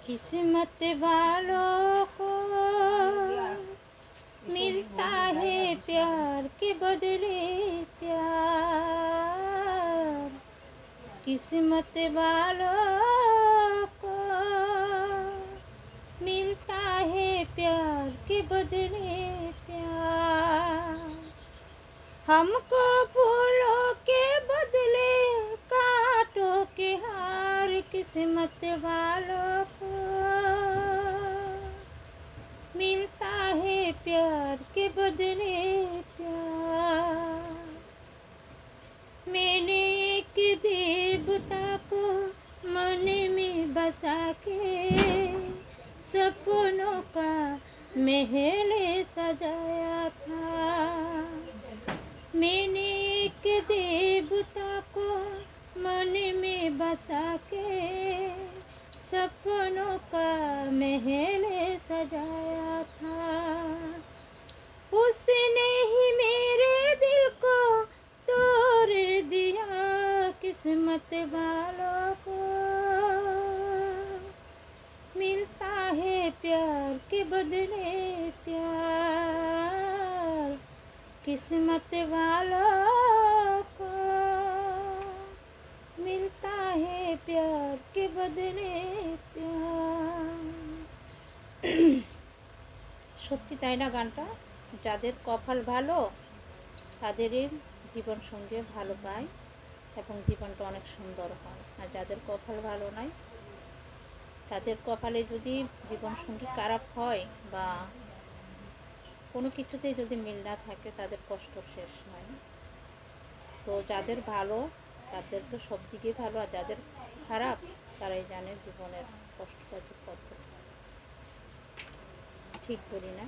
किस्मत वालों को मिलता है प्यार के बदले प्यार। किस्मत वालों को मिलता है प्यार के बदले प्यार। हमको फूलों के बदले कांटों के हार। किस्मत वालों को मिलता है प्यार के बदले प्यार। मैंने एक देवता को मन में बसा के सपनों का महल सजाया था। मैंने एक देवता को मन में बसा के सपनों का महल सजाया था। उसने ही मेरे दिल को तोड़ दिया। किस्मत वालों को मिलता है प्यार के बदले प्यार। किस्मत वालों को मिलता है प्यार के बदले प्यार। সত্যি তাই না গানটা? যাদের কপাল ভালো তাদেরই জীবন সঙ্গে ভালো পায় এবং জীবনটা অনেক সুন্দর হয়। আর যাদের কপাল ভালো নয় তাদের কপালে যদি জীবন সঙ্গী খারাপ হয় বা কোনো কিছুতেই যদি মিল না থাকে তাদের কষ্ট শেষ হয়। তো যাদের ভালো তাদের তো সব দিকেই ভালো, আর যাদের খারাপ তারাই জানে জীবনের কষ্টটা যে কত। ঠিক বলি না?